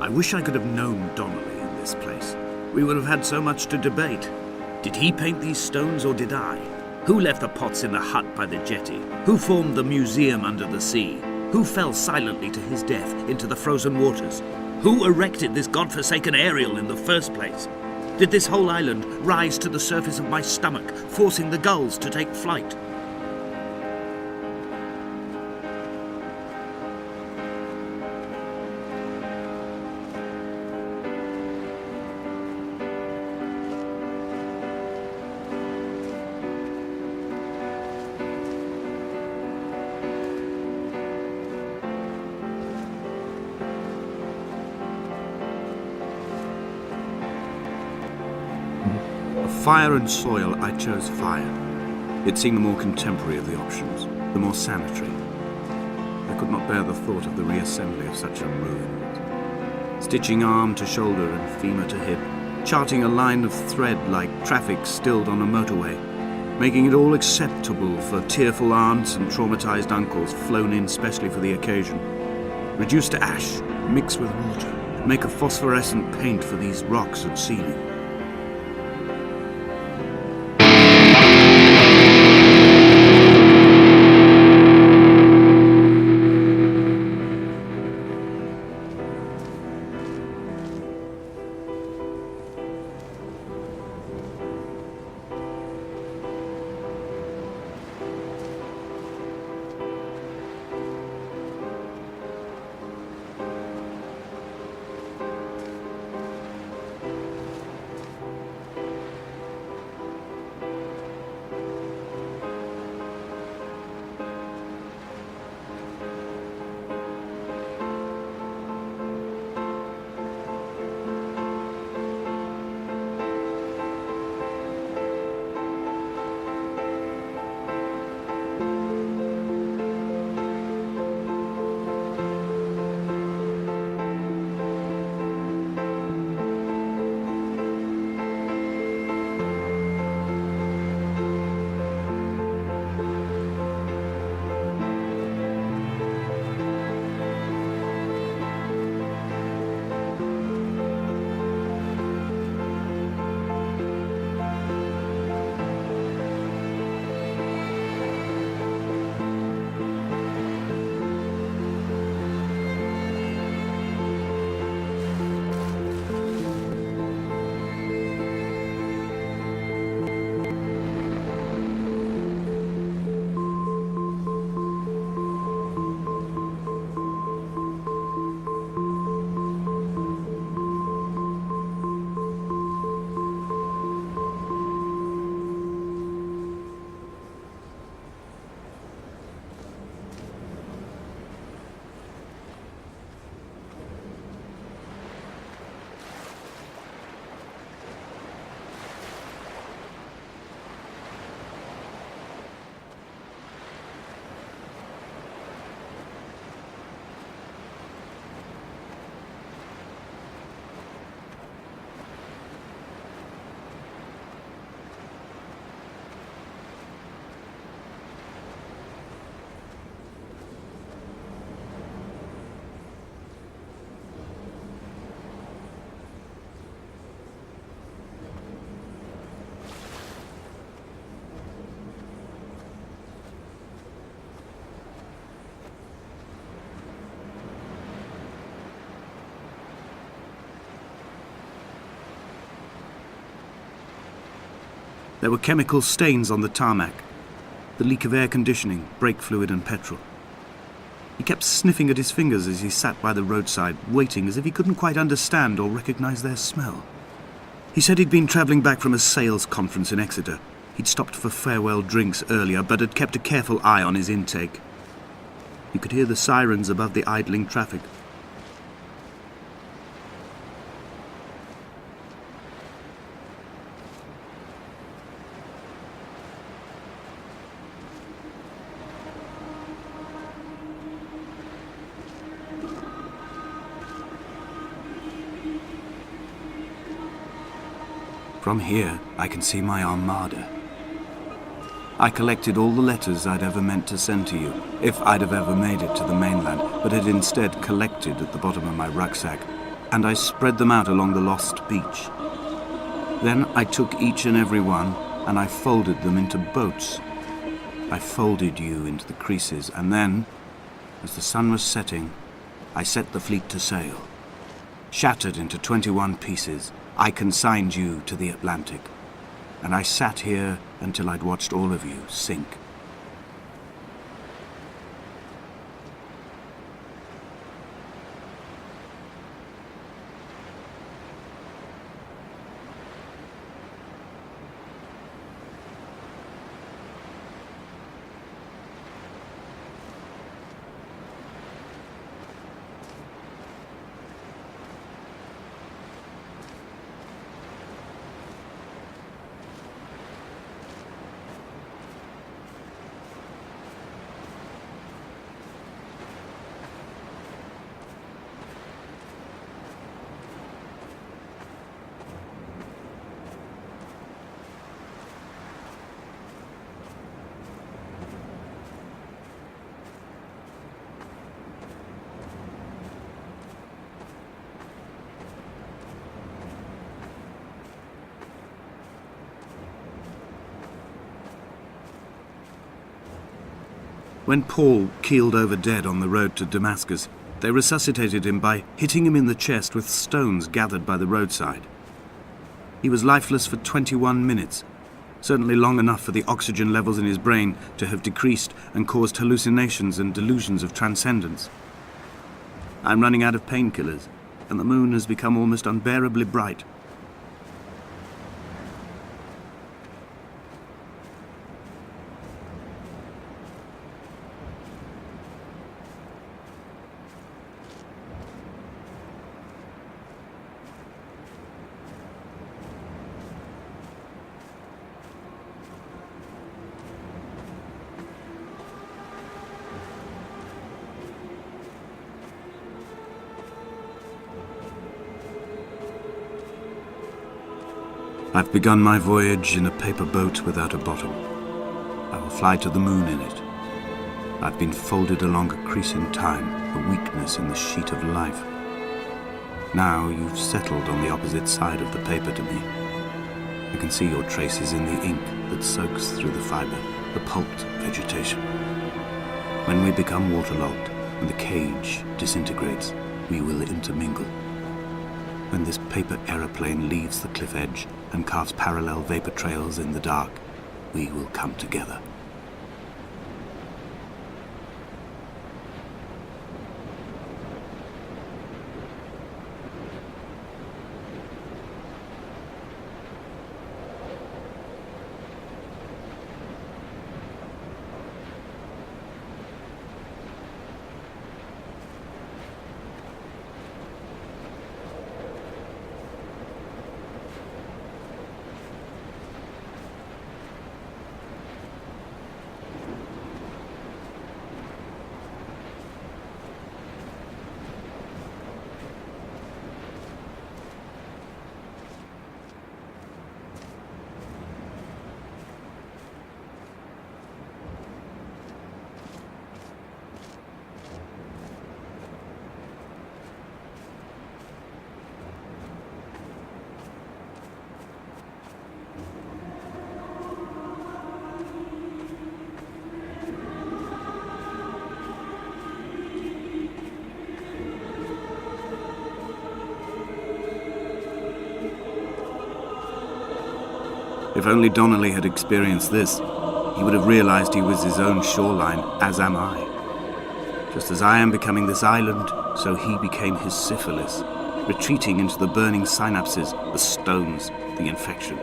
I wish I could have known Donnelly in this place. We would have had so much to debate. Did he paint these stones or did I? Who left the pots in the hut by the jetty? Who formed the museum under the sea? Who fell silently to his death into the frozen waters? Who erected this godforsaken aerial in the first place? Did this whole island rise to the surface of my stomach, forcing the gulls to take flight? Fire and soil, I chose fire. It seemed the more contemporary of the options, the more sanitary. I could not bear the thought of the reassembly of such a ruin. Stitching arm to shoulder and femur to hip, charting a line of thread like traffic stilled on a motorway, making it all acceptable for tearful aunts and traumatized uncles flown in specially for the occasion. Reduce to ash, mix with water, make a phosphorescent paint for these rocks and ceiling. There were chemical stains on the tarmac, the leak of air conditioning, brake fluid and petrol. He kept sniffing at his fingers as he sat by the roadside, waiting as if he couldn't quite understand or recognize their smell. He said he'd been travelling back from a sales conference in Exeter. He'd stopped for farewell drinks earlier, but had kept a careful eye on his intake. You could hear the sirens above the idling traffic. From here, I can see my armada. I collected all the letters I'd ever meant to send to you, if I'd have ever made it to the mainland, but had instead collected at the bottom of my rucksack, and I spread them out along the lost beach. Then I took each and every one, and I folded them into boats. I folded you into the creases, and then, as the sun was setting, I set the fleet to sail. Shattered into 21 pieces, I consigned you to the Atlantic, and I sat here until I'd watched all of you sink. When Paul keeled over dead on the road to Damascus, they resuscitated him by hitting him in the chest with stones gathered by the roadside. He was lifeless for 21 minutes, certainly long enough for the oxygen levels in his brain to have decreased and caused hallucinations and delusions of transcendence. I'm running out of painkillers, and the moon has become almost unbearably bright. I've begun my voyage in a paper boat without a bottom. I will fly to the moon in it. I've been folded along a crease in time, a weakness in the sheet of life. Now you've settled on the opposite side of the paper to me. I can see your traces in the ink that soaks through the fiber, the pulped vegetation. When we become waterlogged and the cage disintegrates, we will intermingle. When this paper aeroplane leaves the cliff edge and carves parallel vapor trails in the dark, we will come together. If only Donnelly had experienced this, he would have realized he was his own shoreline, as am I. Just as I am becoming this island, so he became his syphilis, retreating into the burning synapses, the stones, the infection.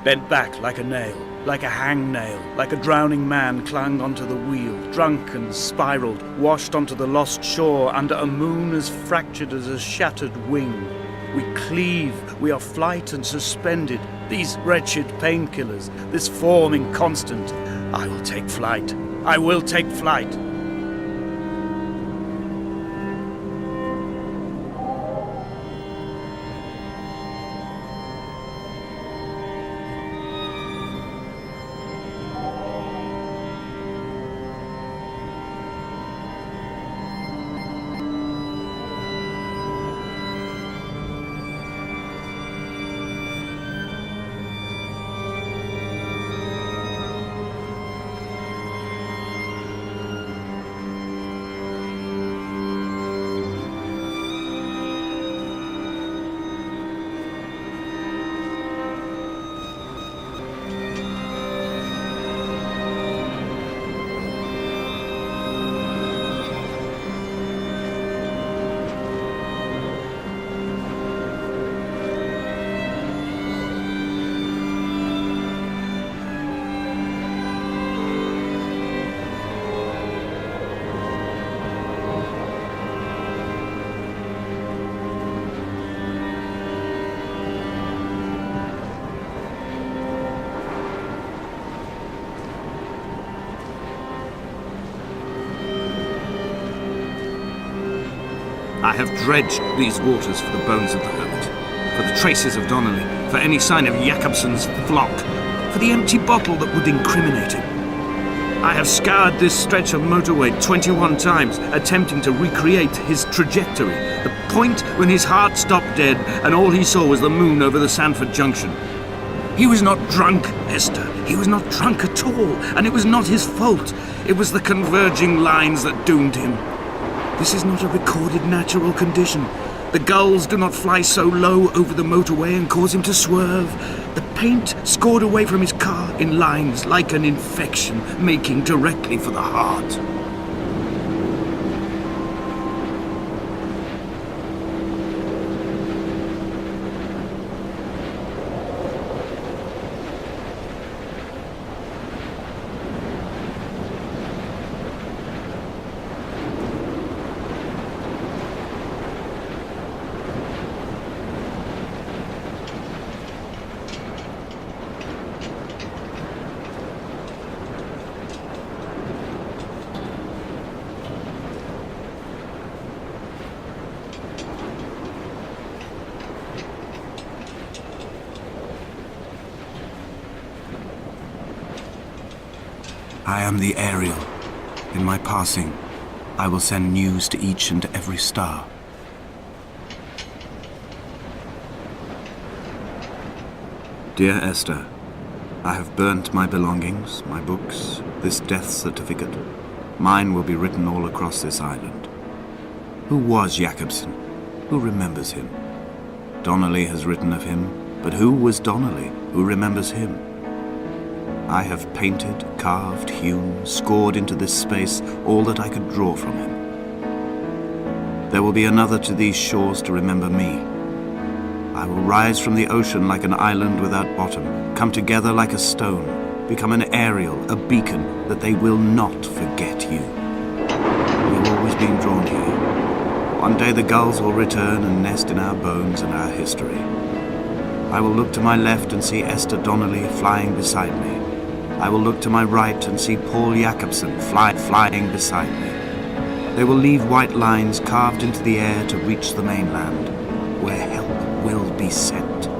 Bent back like a nail, like a hangnail, like a drowning man clung onto the wheel, drunk and spiraled, washed onto the lost shore under a moon as fractured as a shattered wing. We cleave, we are flight and suspended, these wretched painkillers, this forming constant. I will take flight. I will take flight. I have dredged these waters for the bones of the hermit, for the traces of Donnelly, for any sign of Jakobsen's flock, for the empty bottle that would incriminate him. I have scoured this stretch of motorway 21 times, attempting to recreate his trajectory, the point when his heart stopped dead and all he saw was the moon over the Sanford Junction. He was not drunk, Esther. He was not drunk at all, and it was not his fault. It was the converging lines that doomed him. This is not a recorded natural condition. The gulls do not fly so low over the motorway and cause him to swerve. The paint scored away from his car in lines like an infection, making directly for the heart. I am the Ariel. In my passing, I will send news to each and every star. Dear Esther, I have burnt my belongings, my books, this death certificate. Mine will be written all across this island. Who was Jakobsen? Who remembers him? Donnelly has written of him, but who was Donnelly? Who remembers him? I have painted, carved, hewn, scored into this space all that I could draw from him. There will be another to these shores to remember me. I will rise from the ocean like an island without bottom, come together like a stone, become an Ariel, a beacon, that they will not forget you. You have always been drawn here. One day the gulls will return and nest in our bones and our history. I will look to my left and see Esther Donnelly flying beside me. I will look to my right and see Paul Jakobsen flying beside me. They will leave white lines carved into the air to reach the mainland, where help will be sent.